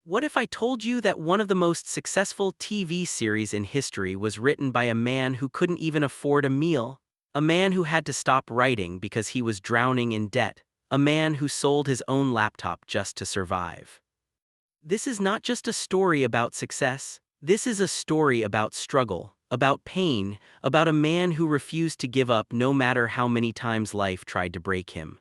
What if I told you that one of the most successful TV series in history was written by a man who couldn't even afford a meal? A man who had to stop writing because he was drowning in debt. A man who sold his own laptop just to survive. This is not just a story about success. This is a story about struggle, about pain, about a man who refused to give up no matter how many times life tried to break him.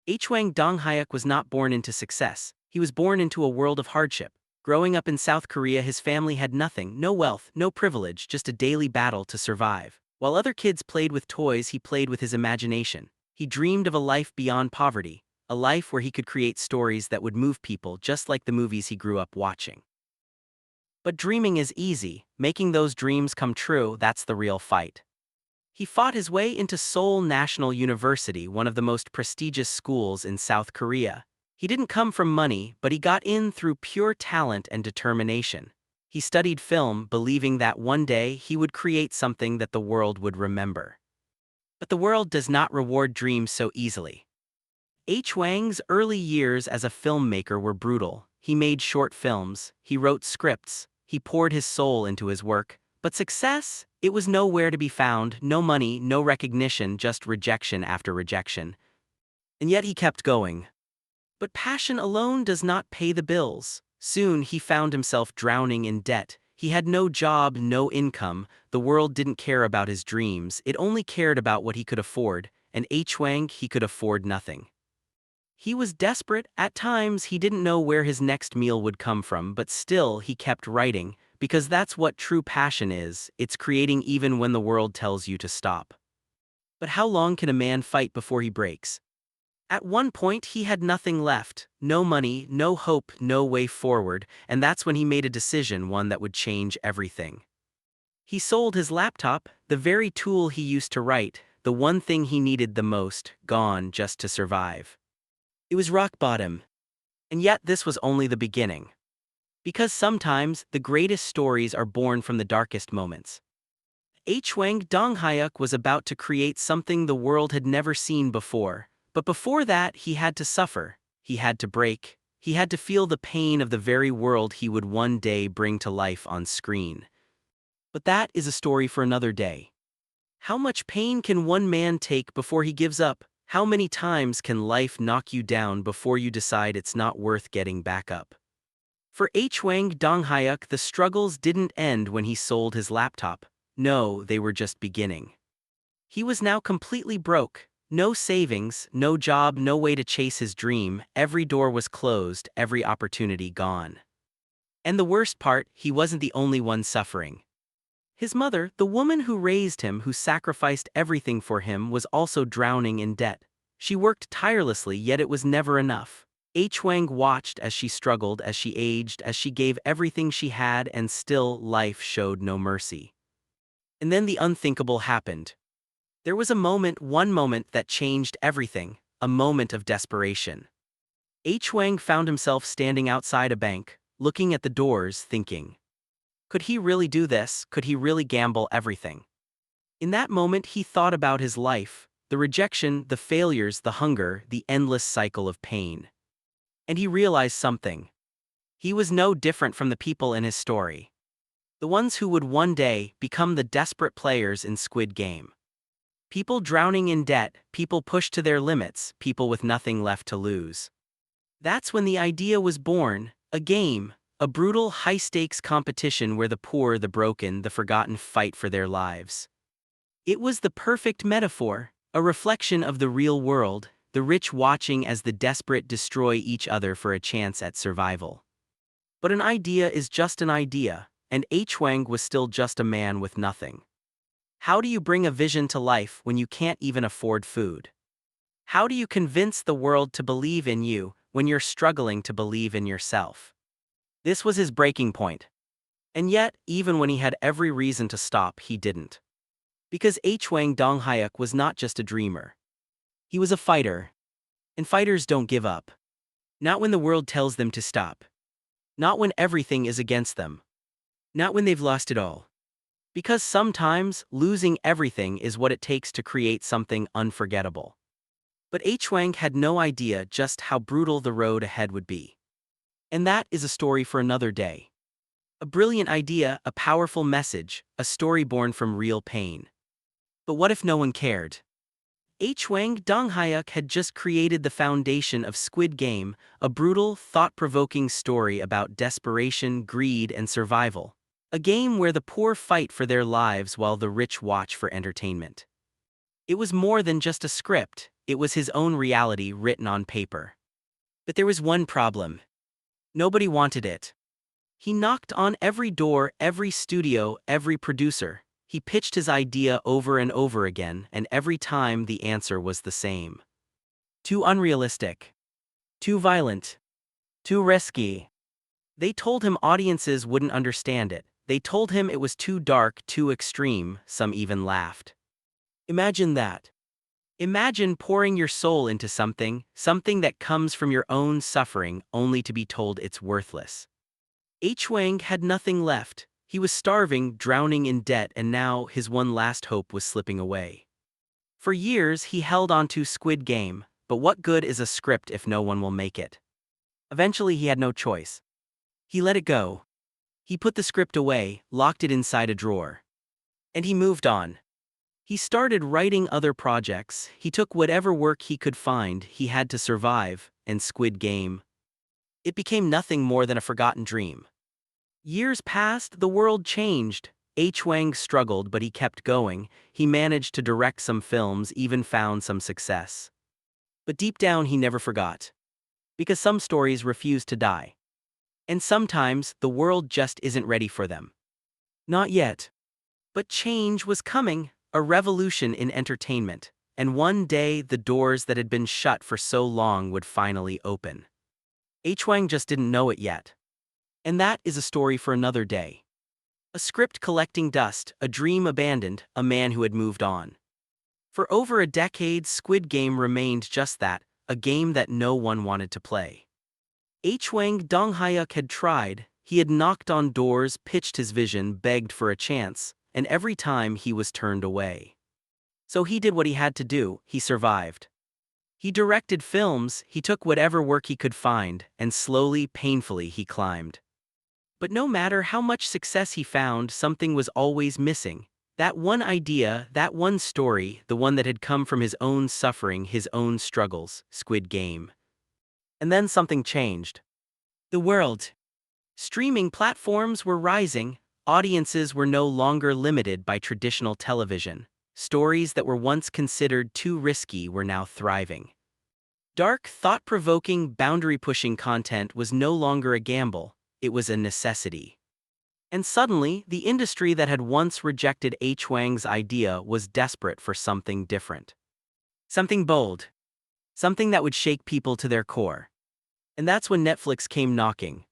Hwang Dong-hyuk was not born into success. He was born into a world of hardship. Growing up in South Korea, his family had nothing, no wealth, no privilege, just a daily battle to survive. While other kids played with toys, he played with his imagination. He dreamed of a life beyond poverty, a life where he could create stories that would move people just like the movies he grew up watching. But dreaming is easy. Making those dreams come true, that's the real fight. He fought his way into Seoul National University, one of the most prestigious schools in South Korea. He didn't come from money, but he got in through pure talent and determination. He studied film, believing that one day he would create something that the world would remember. But the world does not reward dreams so easily. Wang's early years as a filmmaker were brutal. He made short films, he wrote scripts, he poured his soul into his work. But success? It was nowhere to be found, no money, no recognition, just rejection after rejection. And yet he kept going. But passion alone does not pay the bills. Soon he found himself drowning in debt. He had no job, no income. The world didn't care about his dreams, it only cared about what he could afford, and Hwang, he could afford nothing. He was desperate. At times he didn't know where his next meal would come from, but still he kept writing. Because that's what true passion is, it's creating even when the world tells you to stop. But how long can a man fight before he breaks? At one point he had nothing left, no money, no hope, no way forward, and that's when he made a decision, one that would change everything. He sold his laptop, the very tool he used to write, the one thing he needed the most, gone just to survive. It was rock bottom. And yet this was only the beginning. Because sometimes, the greatest stories are born from the darkest moments. Hwang Dong-hyuk was about to create something the world had never seen before. But before that, he had to suffer. He had to break. He had to feel the pain of the very world he would one day bring to life on screen. But that is a story for another day. How much pain can one man take before he gives up? How many times can life knock you down before you decide it's not worth getting back up? For Hwang Dong-hyuk, the struggles didn't end when he sold his laptop. No, they were just beginning. He was now completely broke. No savings, no job, no way to chase his dream. Every door was closed, every opportunity gone. And the worst part, he wasn't the only one suffering. His mother, the woman who raised him, who sacrificed everything for him, was also drowning in debt. She worked tirelessly, yet it was never enough. Hwang watched as she struggled, as she aged, as she gave everything she had, and still life showed no mercy. And then the unthinkable happened. There was a moment, one moment that changed everything, a moment of desperation. Hwang found himself standing outside a bank, looking at the doors, thinking, could he really do this? Could he really gamble everything? In that moment he thought about his life, the rejection, the failures, the hunger, the endless cycle of pain. And he realized something. He was no different from the people in his story. The ones who would one day become the desperate players in Squid Game. People drowning in debt, people pushed to their limits, people with nothing left to lose. That's when the idea was born, a game, a brutal high-stakes competition where the poor, the broken, the forgotten fight for their lives. It was the perfect metaphor, a reflection of the real world, the rich watching as the desperate destroy each other for a chance at survival. But an idea is just an idea, and Hwang was still just a man with nothing. How do you bring a vision to life when you can't even afford food? How do you convince the world to believe in you when you're struggling to believe in yourself? This was his breaking point. And yet, even when he had every reason to stop, he didn't. Because Hwang Dong-hyuk was not just a dreamer. He was a fighter. And fighters don't give up. Not when the world tells them to stop. Not when everything is against them. Not when they've lost it all. Because sometimes, losing everything is what it takes to create something unforgettable. But Hwang had no idea just how brutal the road ahead would be. And that is a story for another day. A brilliant idea, a powerful message, a story born from real pain. But what if no one cared? Hwang Dong-hyuk had just created the foundation of Squid Game, a brutal, thought-provoking story about desperation, greed, and survival. A game where the poor fight for their lives while the rich watch for entertainment. It was more than just a script, it was his own reality written on paper. But there was one problem. Nobody wanted it. He knocked on every door, every studio, every producer. He pitched his idea over and over again, and every time the answer was the same. Too unrealistic. Too violent. Too risky. They told him audiences wouldn't understand it. They told him it was too dark, too extreme, some even laughed. Imagine that. Imagine pouring your soul into something that comes from your own suffering, only to be told it's worthless. Hwang had nothing left. He was starving, drowning in debt, and now his one last hope was slipping away. For years he held on to Squid Game, but what good is a script if no one will make it? Eventually he had no choice. He let it go. He put the script away, locked it inside a drawer. And he moved on. He started writing other projects, he took whatever work he could find, he had to survive, and Squid Game. It became nothing more than a forgotten dream. Years passed, the world changed. Hwang struggled, but he kept going. He managed to direct some films, even found some success. But deep down he never forgot. Because some stories refuse to die. And sometimes, the world just isn't ready for them. Not yet. But change was coming, a revolution in entertainment. And one day, the doors that had been shut for so long would finally open. Hwang just didn't know it yet. And that is a story for another day. A script collecting dust, a dream abandoned, a man who had moved on. For over a decade, Squid Game remained just that, a game that no one wanted to play. Hwang Dong-hyuk had tried, he had knocked on doors, pitched his vision, begged for a chance, and every time he was turned away. So he did what he had to do, he survived. He directed films, he took whatever work he could find, and slowly, painfully he climbed. But no matter how much success he found, something was always missing. That one idea, that one story, the one that had come from his own suffering, his own struggles, Squid Game. And then something changed. The world. Streaming platforms were rising, audiences were no longer limited by traditional television. Stories that were once considered too risky were now thriving. Dark, thought-provoking, boundary-pushing content was no longer a gamble, it was a necessity. And suddenly, the industry that had once rejected Hwang's idea was desperate for something different. Something bold. Something that would shake people to their core. And that's when Netflix came knocking.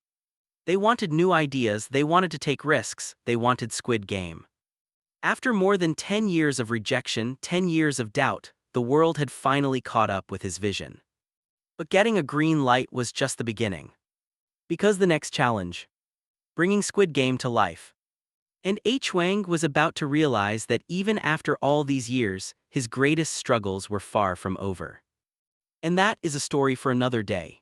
They wanted new ideas, they wanted to take risks, they wanted Squid Game. After more than 10 years of rejection, 10 years of doubt, the world had finally caught up with his vision. But getting a green light was just the beginning. Because the next challenge. Bringing Squid Game to life. And Hwang was about to realize that even after all these years, his greatest struggles were far from over. And that is a story for another day.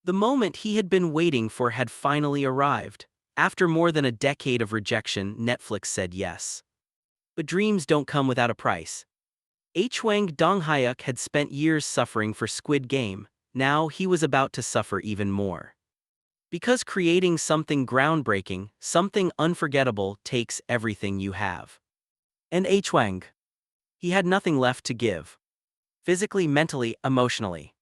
The moment he had been waiting for had finally arrived. After more than a decade of rejection, Netflix said yes. But dreams don't come without a price. Hwang Dong-hyuk had spent years suffering for Squid Game, now he was about to suffer even more. Because creating something groundbreaking, something unforgettable takes everything you have. And Hwang. He had nothing left to give. Physically, mentally, emotionally.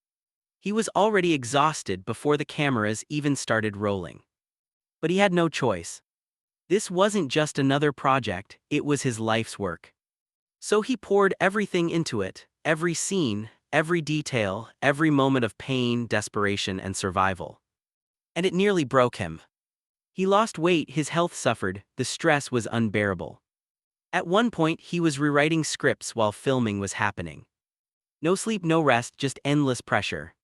He was already exhausted before the cameras even started rolling. But he had no choice. This wasn't just another project, it was his life's work. So he poured everything into it, every scene, every detail, every moment of pain, desperation, and survival. And it nearly broke him. He lost weight, his health suffered, the stress was unbearable. At one point, he was rewriting scripts while filming was happening. No sleep, no rest, just endless pressure.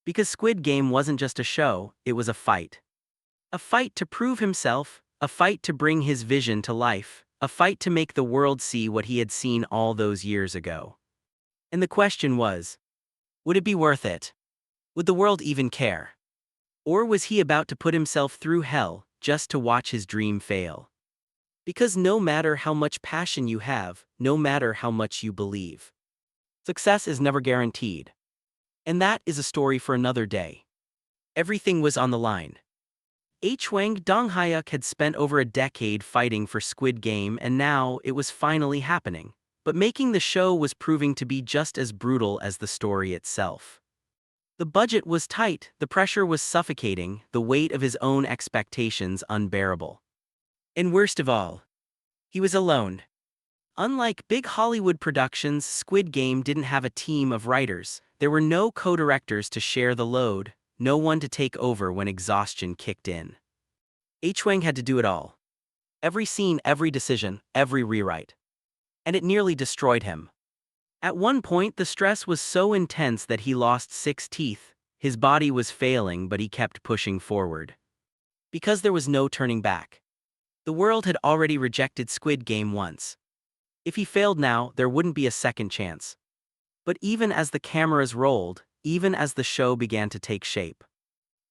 Because Squid Game wasn't just a show, it was a fight. A fight to prove himself, a fight to bring his vision to life, a fight to make the world see what he had seen all those years ago. And the question was, would it be worth it? Would the world even care? Or was he about to put himself through hell just to watch his dream fail? Because no matter how much passion you have, no matter how much you believe, success is never guaranteed. And that is a story for another day. Everything was on the line. Hwang Dong-hyuk had spent over a decade fighting for Squid Game, and now it was finally happening. But making the show was proving to be just as brutal as the story itself. The budget was tight, the pressure was suffocating, the weight of his own expectations unbearable. And worst of all, he was alone. Unlike big Hollywood productions, Squid Game didn't have a team of writers. There were no co-directors to share the load, no one to take over when exhaustion kicked in. Hwang had to do it all. Every scene, every decision, every rewrite. And it nearly destroyed him. At one point, the stress was so intense that he lost 6 teeth. His body was failing, but he kept pushing forward. Because there was no turning back. The world had already rejected Squid Game once. If he failed now, there wouldn't be a second chance. But even as the cameras rolled, even as the show began to take shape,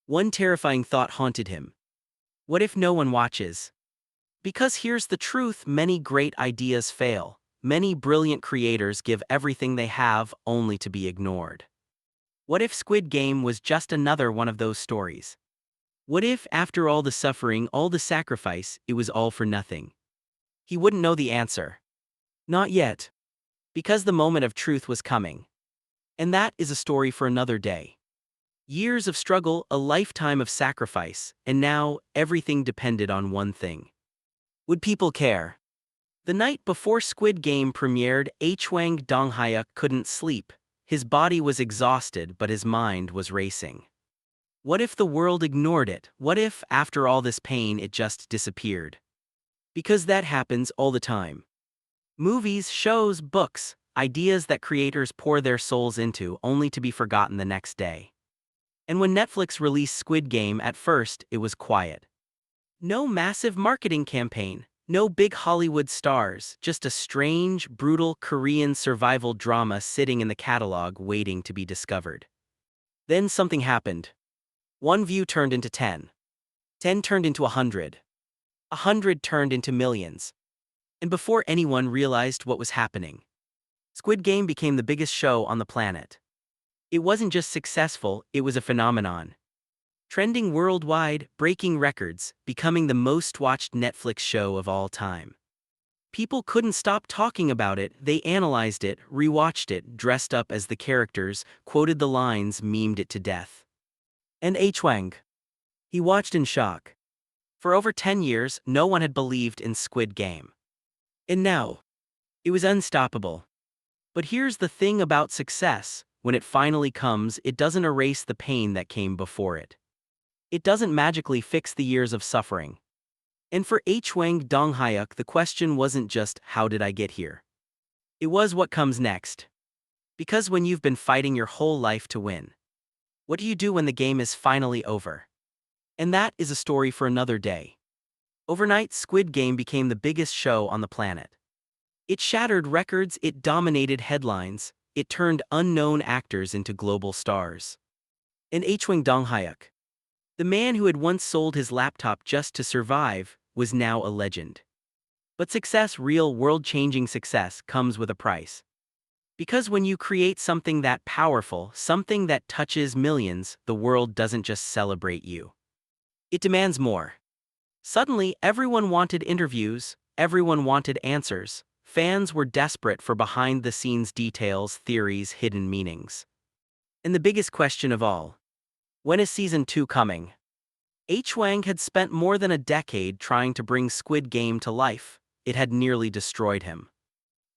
one terrifying thought haunted him. What if no one watches? Because here's the truth, many great ideas fail. Many brilliant creators give everything they have only to be ignored. What if Squid Game was just another one of those stories? What if, after all the suffering, all the sacrifice, it was all for nothing? He wouldn't know the answer. Not yet. Because the moment of truth was coming. And that is a story for another day. Years of struggle, a lifetime of sacrifice, and now everything depended on one thing. Would people care? The night before Squid Game premiered, Hwang Dong-hyuk couldn't sleep. His body was exhausted, but his mind was racing. What if the world ignored it? What if, after all this pain, it just disappeared? Because that happens all the time. Movies, shows, books, ideas that creators pour their souls into only to be forgotten the next day. And when Netflix released Squid Game, at first, it was quiet. No massive marketing campaign. No big Hollywood stars, just a strange, brutal Korean survival drama sitting in the catalog waiting to be discovered. Then something happened. 1 view turned into 10. 10 turned into 100. 100 turned into millions. And before anyone realized what was happening, Squid Game became the biggest show on the planet. It wasn't just successful, it was a phenomenon. Trending worldwide, breaking records, becoming the most-watched Netflix show of all time. People couldn't stop talking about it, they analyzed it, rewatched it, dressed up as the characters, quoted the lines, memed it to death. And Hwang. He watched in shock. For over 10 years, no one had believed in Squid Game. And now, it was unstoppable. But here's the thing about success, when it finally comes, it doesn't erase the pain that came before it. It doesn't magically fix the years of suffering. And for Hwang Dong-hyuk, the question wasn't just, how did I get here? It was what comes next. Because when you've been fighting your whole life to win, what do you do when the game is finally over? And that is a story for another day. Overnight, Squid Game became the biggest show on the planet. It shattered records, it dominated headlines, it turned unknown actors into global stars. And Hwang Dong-hyuk, the man who had once sold his laptop just to survive, was now a legend. But success, real world-changing success, comes with a price. Because when you create something that powerful, something that touches millions, the world doesn't just celebrate you. It demands more. Suddenly, everyone wanted interviews, everyone wanted answers. Fans were desperate for behind-the-scenes details, theories, hidden meanings. And the biggest question of all, when is Season 2 coming? Hwang had spent more than a decade trying to bring Squid Game to life. It had nearly destroyed him.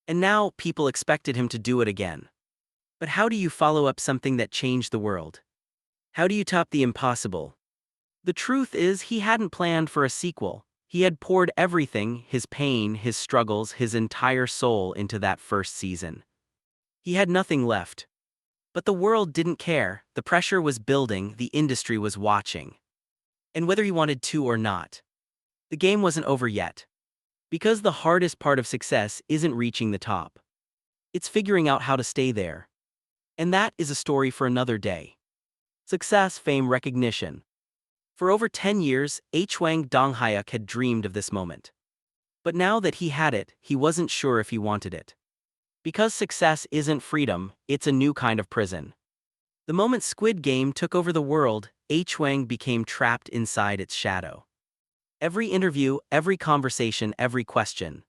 And now, people expected him to do it again. But how do you follow up something that changed the world? How do you top the impossible? The truth is, he hadn't planned for a sequel. He had poured everything, his pain, his struggles, his entire soul into that first season. He had nothing left. But the world didn't care, the pressure was building, the industry was watching. And whether he wanted to or not, the game wasn't over yet. Because the hardest part of success isn't reaching the top. It's figuring out how to stay there. And that is a story for another day. Success, fame, recognition. For over 10 years, Hwang Dong-hyuk had dreamed of this moment. But now that he had it, he wasn't sure if he wanted it. Because success isn't freedom, it's a new kind of prison. The moment Squid Game took over the world, Hwang became trapped inside its shadow. Every interview, every conversation, every question.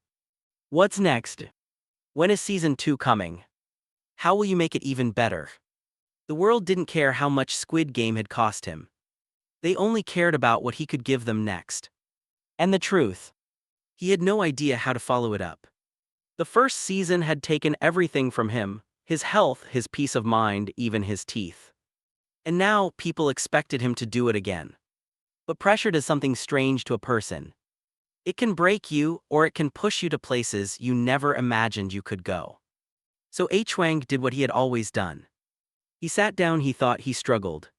What's next? When is season 2 coming? How will you make it even better? The world didn't care how much Squid Game had cost him. They only cared about what he could give them next. And the truth. He had no idea how to follow it up. The first season had taken everything from him, his health, his peace of mind, even his teeth. And now people expected him to do it again. But pressure does something strange to a person. It can break you, or it can push you to places you never imagined you could go. So Hwang did what he had always done. He sat down, he thought, he struggled.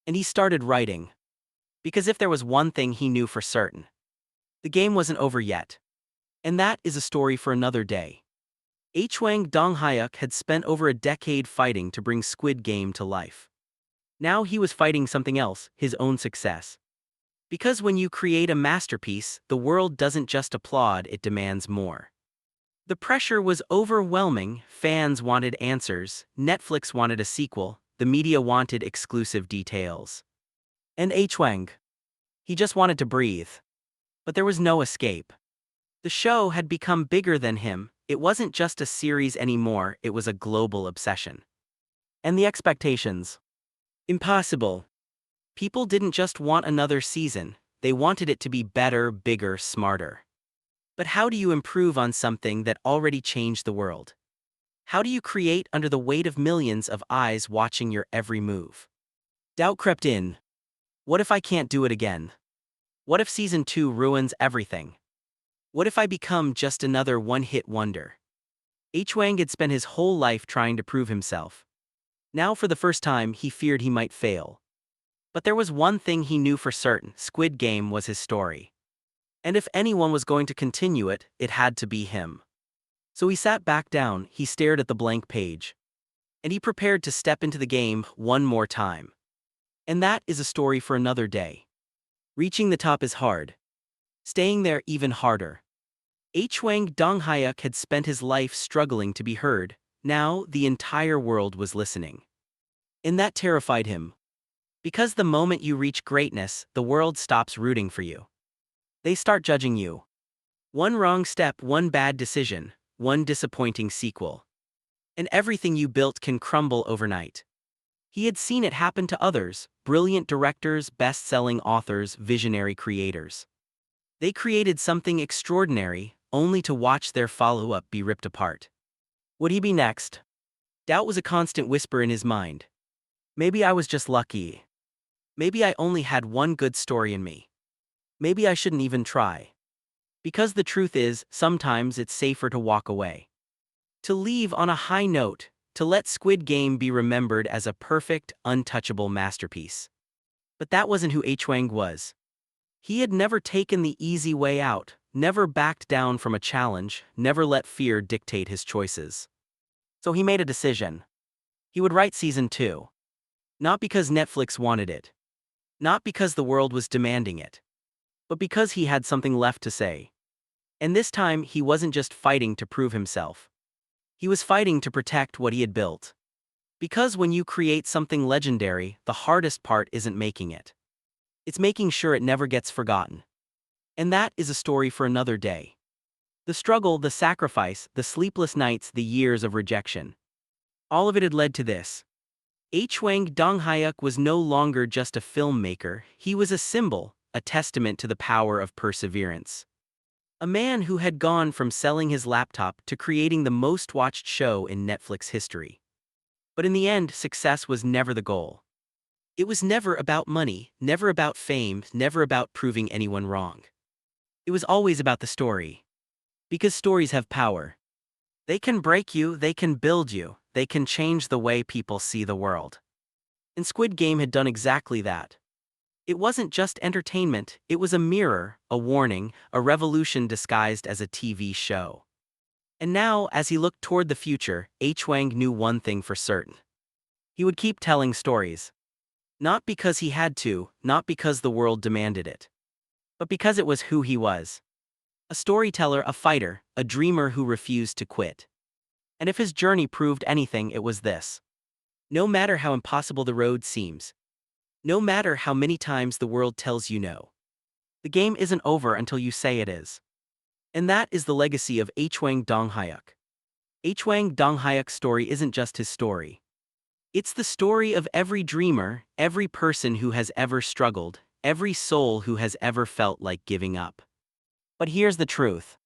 And he started writing. Because if there was one thing he knew for certain, the game wasn't over yet. And that is a story for another day. Hwang Dong-hyuk had spent over a decade fighting to bring Squid Game to life. Now he was fighting something else, his own success. Because when you create a masterpiece, the world doesn't just applaud, it demands more. The pressure was overwhelming. Fans wanted answers, Netflix wanted a sequel, the media wanted exclusive details. And Hwang, he just wanted to breathe. But there was no escape. The show had become bigger than him. It wasn't just a series anymore, it was a global obsession. And the expectations? Impossible. People didn't just want another season, they wanted it to be better, bigger, smarter. But how do you improve on something that already changed the world? How do you create under the weight of millions of eyes watching your every move? Doubt crept in. What if I can't do it again? What if season 2 ruins everything? What if I become just another one-hit wonder? Hwang had spent his whole life trying to prove himself. Now for the first time he feared he might fail. But there was one thing he knew for certain, Squid Game was his story. And if anyone was going to continue it, it had to be him. So he sat back down, he stared at the blank page. And he prepared to step into the game one more time. And that is a story for another day. Reaching the top is hard. Staying there even harder. Hwang Dong-hyuk had spent his life struggling to be heard. Now the entire world was listening. And that terrified him. Because the moment you reach greatness, the world stops rooting for you. They start judging you. One wrong step, one bad decision, one disappointing sequel. And everything you built can crumble overnight. He had seen it happen to others, brilliant directors, best-selling authors, visionary creators. They created something extraordinary, only to watch their follow-up be ripped apart. Would he be next? Doubt was a constant whisper in his mind. Maybe I was just lucky. Maybe I only had one good story in me. Maybe I shouldn't even try. Because the truth is, sometimes it's safer to walk away. To leave on a high note, to let Squid Game be remembered as a perfect, untouchable masterpiece. But that wasn't who Hwang was. He had never taken the easy way out, never backed down from a challenge, never let fear dictate his choices. So he made a decision. He would write season 2. Not because Netflix wanted it. Not because the world was demanding it. But because he had something left to say. And this time, he wasn't just fighting to prove himself. He was fighting to protect what he had built. Because when you create something legendary, the hardest part isn't making it. It's making sure it never gets forgotten. And that is a story for another day. The struggle, the sacrifice, the sleepless nights, the years of rejection. All of it had led to this. Hwang Dong-hyuk was no longer just a filmmaker, he was a symbol, a testament to the power of perseverance. A man who had gone from selling his laptop to creating the most watched show in Netflix history. But in the end, success was never the goal. It was never about money, never about fame, never about proving anyone wrong. It was always about the story. Because stories have power. They can break you, they can build you, they can change the way people see the world. And Squid Game had done exactly that. It wasn't just entertainment, it was a mirror, a warning, a revolution disguised as a TV show. And now, as he looked toward the future, Hwang knew one thing for certain. He would keep telling stories. Not because he had to, not because the world demanded it, but because it was who he was. A storyteller, a fighter, a dreamer who refused to quit. And if his journey proved anything, it was this. No matter how impossible the road seems, no matter how many times the world tells you no, the game isn't over until you say it is. And that is the legacy of Hwang Dong-hyuk. Hwang Dong-hyuk's story isn't just his story. It's the story of every dreamer, every person who has ever struggled, every soul who has ever felt like giving up. But here's the truth.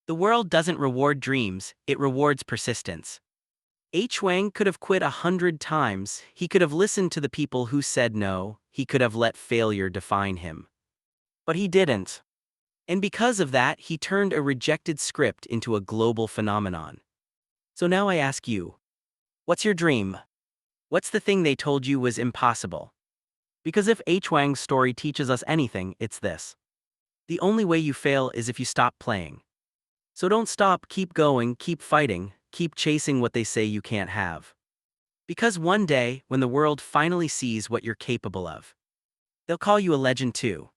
The world doesn't reward dreams, it rewards persistence. Hwang could have quit 100 times, he could have listened to the people who said no, he could have let failure define him. But he didn't. And because of that, he turned a rejected script into a global phenomenon. So now I ask you, what's your dream? What's the thing they told you was impossible? Because if Hwang's story teaches us anything, it's this. The only way you fail is if you stop playing. So don't stop, keep going, keep fighting, keep chasing what they say you can't have. Because one day, when the world finally sees what you're capable of, they'll call you a legend too.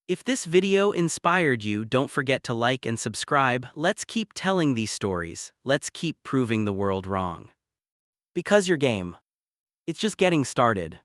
If this video inspired you, don't forget to like and subscribe. Let's keep telling these stories. Let's keep proving the world wrong. Because your game, it's just getting started.